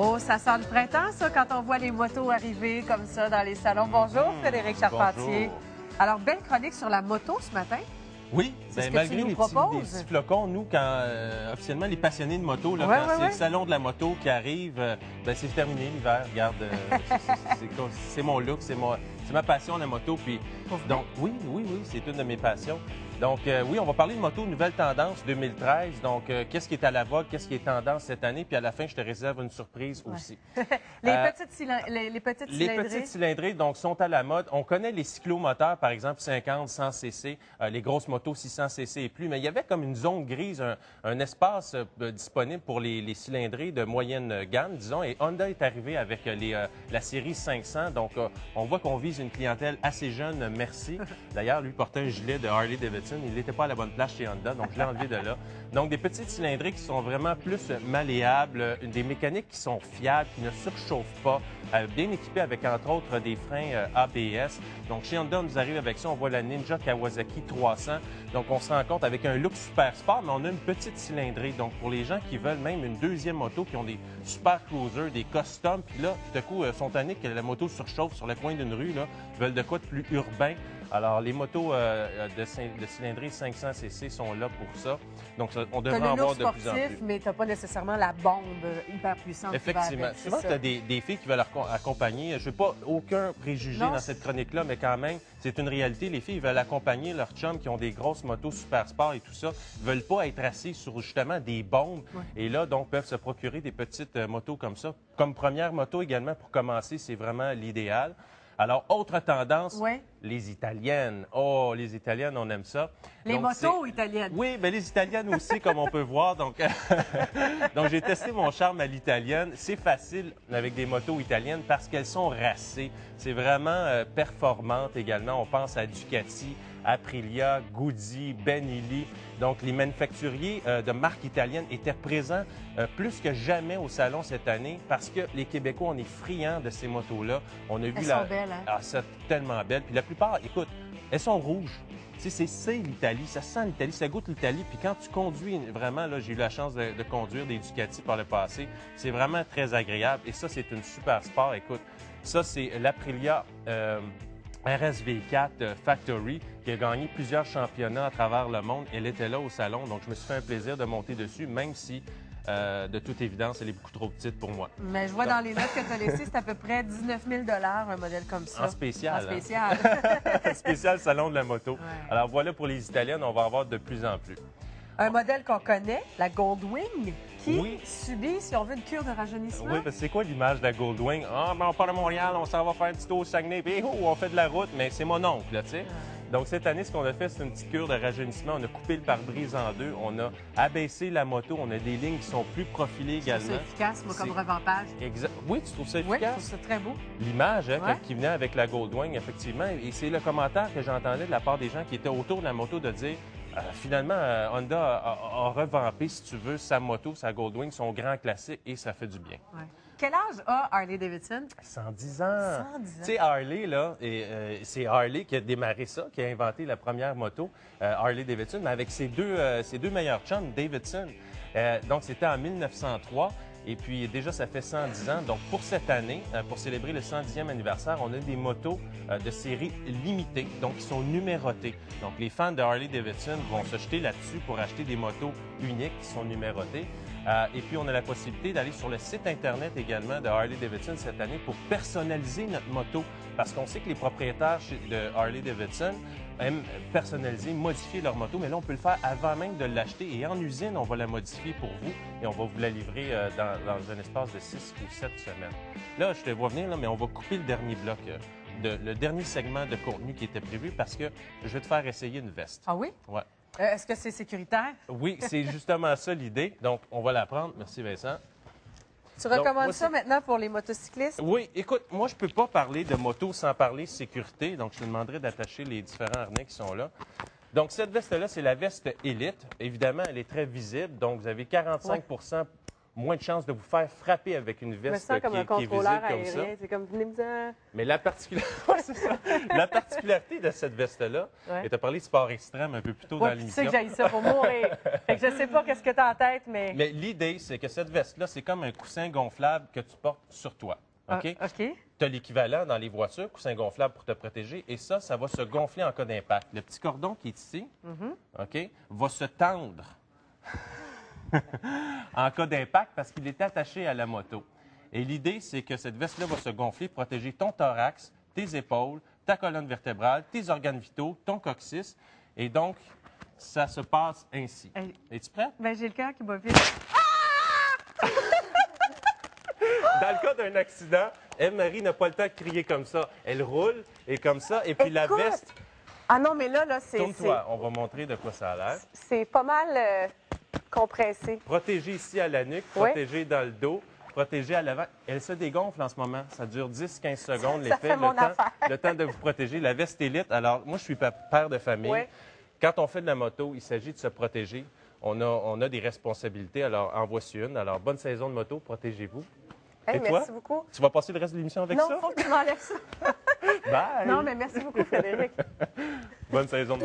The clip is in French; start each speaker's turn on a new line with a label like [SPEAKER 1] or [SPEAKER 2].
[SPEAKER 1] Oh, ça sent le printemps, ça, quand on voit les motos arriver comme ça dans les salons. Bonjour, Frédéric Charpentier.
[SPEAKER 2] Bonjour.
[SPEAKER 1] Alors, belle chronique sur la moto ce matin.
[SPEAKER 2] Oui,
[SPEAKER 1] C'est ce que
[SPEAKER 2] malgré
[SPEAKER 1] tu nous
[SPEAKER 2] les
[SPEAKER 1] proposes.
[SPEAKER 2] petits flocons, nous, quand officiellement les passionnés de moto, là,
[SPEAKER 1] Ouais,
[SPEAKER 2] quand
[SPEAKER 1] ouais,
[SPEAKER 2] c'est
[SPEAKER 1] ouais.
[SPEAKER 2] le salon de la moto qui arrive, ben, c'est terminé l'hiver. Regarde, c'est mon look, c'est ma passion, la moto. Puis, donc, oui, c'est une de mes passions. Donc, oui, on va parler de moto, nouvelle tendance 2013. Donc, qu'est-ce qui est à la vogue, qu'est-ce qui est tendance cette année? Puis à la fin, je te réserve une surprise aussi.
[SPEAKER 1] Les petites
[SPEAKER 2] Les
[SPEAKER 1] cylindrées.
[SPEAKER 2] petites cylindrées, donc, sont à la mode. On connaît les cyclomoteurs, par exemple, 50, 100 cc, les grosses motos 600 cc et plus, mais il y avait comme une zone grise, un espace disponible pour les cylindrées de moyenne gamme, disons, et Honda est arrivé avec la série 500. Donc, on voit qu'on vise une clientèle assez jeune, merci. D'ailleurs, lui portait un gilet de Harley-Davidson. Il n'était pas à la bonne place chez Honda, donc je l'ai enlevé de là. Donc, des petites cylindrées qui sont vraiment plus malléables, des mécaniques qui sont fiables, qui ne surchauffent pas, bien équipées avec, entre autres, des freins ABS. Donc, chez Honda, on nous arrive avec ça. On voit la Ninja Kawasaki 300. Donc, on se rend compte avec un look super sport, mais on a une petite cylindrée. Donc, pour les gens qui veulent même une deuxième moto, qui ont des super cruisers, des customs, puis là, tout à coup, sont tannés que la moto surchauffe sur le coin d'une rue, là, veulent de quoi de plus urbain. Alors, les motos de cylindrée 500 cc sont là pour ça. Donc, on devrait en avoir de plus en plus.
[SPEAKER 1] Mais tu n'as pas nécessairement la bombe hyper puissante.
[SPEAKER 2] Effectivement. Souvent, tu as des filles qui veulent accompagner. Je ne veux pas aucun préjugé dans cette chronique-là, mais quand même, c'est une réalité. Les filles veulent accompagner leurs chums qui ont des grosses motos super sport et tout ça. Ils ne veulent pas être assis sur justement des bombes. Ouais. Et là, donc, peuvent se procurer des petites motos comme ça. Comme première moto également, pour commencer, c'est vraiment l'idéal. Alors, autre tendance, les Italiennes. Oh, les Italiennes, on aime ça.
[SPEAKER 1] Les motos italiennes.
[SPEAKER 2] Oui, bien les Italiennes aussi, comme on peut voir. Donc, j'ai testé mon charme à l'italienne. C'est facile avec des motos italiennes parce qu'elles sont racées. C'est vraiment performante également. On pense à Ducati, Aprilia, Guzzi, Benelli. Donc, les manufacturiers de marque italienne étaient présents plus que jamais au salon cette année parce que les Québécois, on est friands de ces motos-là. On a vu
[SPEAKER 1] elles sont belles, hein?
[SPEAKER 2] Ah, c'est tellement belle. Puis la plupart, écoute, elles sont rouges. Tu sais, c'est l'Italie, ça sent l'Italie, ça goûte l'Italie. Puis quand tu conduis, vraiment, là, j'ai eu la chance de conduire des Ducati par le passé. C'est vraiment très agréable. Et ça, c'est une super sport. Écoute, ça, c'est l'Aprilia RSV4 Factory qui a gagné plusieurs championnats à travers le monde. Elle était là au salon, donc je me suis fait un plaisir de monter dessus, même si, de toute évidence, elle est beaucoup trop petite pour moi.
[SPEAKER 1] Mais je vois dans les notes que tu as laissées, c'est à peu près 19 000 un modèle comme ça.
[SPEAKER 2] En spécial.
[SPEAKER 1] En spécial.
[SPEAKER 2] Hein? Spécial salon de la moto.
[SPEAKER 1] Ouais.
[SPEAKER 2] Alors voilà, pour les Italiennes, on va en voir de plus en plus.
[SPEAKER 1] Un modèle qu'on connaît, la Goldwing, qui subit, si on veut, une cure de rajeunissement.
[SPEAKER 2] Oui, parce que c'est quoi l'image de la Goldwing? Ah, ben on part de Montréal, on s'en va faire un petit tour au Saguenay, puis on fait de la route, mais c'est mon oncle, là, tu sais. Donc, cette année, ce qu'on a fait, c'est une petite cure de rajeunissement. On a coupé le pare-brise en deux. On a abaissé la moto. On a des lignes qui sont plus profilées également.
[SPEAKER 1] C'est efficace, moi, comme revampage.
[SPEAKER 2] Exact. Oui, tu trouves ça efficace?
[SPEAKER 1] Oui, je trouve ça très beau.
[SPEAKER 2] L'image qui venait avec la Goldwing, effectivement. Et c'est le commentaire que j'entendais de la part des gens qui étaient autour de la moto de dire finalement, Honda a revampé, si tu veux, sa moto, sa Goldwing, son grand classique, et ça fait du bien.
[SPEAKER 1] Ouais. Quel âge a Harley-Davidson?
[SPEAKER 2] 110 ans.
[SPEAKER 1] 110 ans.
[SPEAKER 2] Tu sais, Harley, là, c'est Harley qui a démarré ça, qui a inventé la première moto, Harley-Davidson, mais avec ses deux meilleurs chums, Davidson. Donc, c'était en 1903. Et puis, déjà, ça fait 110 ans. Donc, pour cette année, pour célébrer le 110e anniversaire, on a des motos de série limitée, donc qui sont numérotées. Donc, les fans de Harley-Davidson vont se jeter là-dessus pour acheter des motos uniques qui sont numérotées. Et puis, on a la possibilité d'aller sur le site Internet également de Harley-Davidson cette année pour personnaliser notre moto. Parce qu'on sait que les propriétaires de Harley-Davidson aiment personnaliser, modifier leur moto, mais là, on peut le faire avant même de l'acheter. Et en usine, on va la modifier pour vous et on va vous la livrer dans un espace de 6 ou 7 semaines. Là, je te vois venir, là, mais on va couper le dernier bloc, le dernier segment de contenu qui était prévu parce que je vais te faire essayer une veste.
[SPEAKER 1] Ah oui?
[SPEAKER 2] Ouais.
[SPEAKER 1] Est-ce que c'est sécuritaire?
[SPEAKER 2] Oui, c'est justement ça l'idée. Donc, on va la prendre. Merci, Vincent.
[SPEAKER 1] Tu recommandes ça maintenant pour les motocyclistes?
[SPEAKER 2] Oui, écoute, moi, je ne peux pas parler de moto sans parler sécurité. Donc, je te demanderai d'attacher les différents harnais qui sont là. Donc, cette veste-là, c'est la veste Elite. Évidemment, elle est très visible. Donc, vous avez 45 moins de chances de vous faire frapper avec une
[SPEAKER 1] Je me
[SPEAKER 2] veste
[SPEAKER 1] sens comme un
[SPEAKER 2] qui est visible
[SPEAKER 1] contrôleur
[SPEAKER 2] comme ça.
[SPEAKER 1] aérien. C'est comme, venez-vous-en.
[SPEAKER 2] Mais la, ouais, c'est ça. La particularité de cette veste-là,
[SPEAKER 1] Ouais.
[SPEAKER 2] et tu as parlé de sport extrême un peu plus tôt
[SPEAKER 1] Ouais,
[SPEAKER 2] dans
[SPEAKER 1] puis tu sais
[SPEAKER 2] l'émission.
[SPEAKER 1] que j'ai ça pour mourir. Fait que je sais pas qu'est-ce que tu as en tête, mais...
[SPEAKER 2] Mais l'idée, c'est que cette veste-là, c'est comme un coussin gonflable que tu portes sur toi. OK?
[SPEAKER 1] Ah, OK.
[SPEAKER 2] Tu as l'équivalent dans les voitures, coussin gonflable pour te protéger, et ça va se gonfler en cas d'impact. Le petit cordon qui est ici, OK, va se tendre en cas d'impact parce qu'il est attaché à la moto. Et l'idée, c'est que cette veste-là va se gonfler, protéger ton thorax, tes épaules, ta colonne vertébrale, tes organes vitaux, ton coccyx. Et donc, ça se passe ainsi.
[SPEAKER 1] Hey.
[SPEAKER 2] Es-tu prêt?
[SPEAKER 1] Ben, j'ai le cœur qui bat vite.
[SPEAKER 2] Dans le cas d'un accident, Eve-Marie n'a pas le temps de crier comme ça. Elle roule et comme ça, et puis la
[SPEAKER 1] Écoute!
[SPEAKER 2] veste,
[SPEAKER 1] Ah non, mais là, c'est...
[SPEAKER 2] tourne-toi. On va montrer de quoi ça a l'air.
[SPEAKER 1] C'est pas mal compressé.
[SPEAKER 2] Protégé ici à la nuque,
[SPEAKER 1] Oui.
[SPEAKER 2] protégé dans le dos, protégé à l'avant. Elle se dégonfle en ce moment. Ça dure 10-15 secondes,
[SPEAKER 1] Ça
[SPEAKER 2] l'effet,
[SPEAKER 1] fait mon affaire.
[SPEAKER 2] le temps de vous protéger. La veste élite, alors moi, je suis père de famille.
[SPEAKER 1] Oui.
[SPEAKER 2] Quand on fait de la moto, il s'agit de se protéger. On a des responsabilités, alors en voici une. Alors, bonne saison de moto, protégez-vous.
[SPEAKER 1] Hey,
[SPEAKER 2] Et toi?
[SPEAKER 1] merci beaucoup.
[SPEAKER 2] Tu vas passer le reste de l'émission avec
[SPEAKER 1] Non,
[SPEAKER 2] ça?
[SPEAKER 1] faut que tu m'enlèves ça.
[SPEAKER 2] Bye!
[SPEAKER 1] Non, mais merci beaucoup, Frédéric.
[SPEAKER 2] Bonne saison de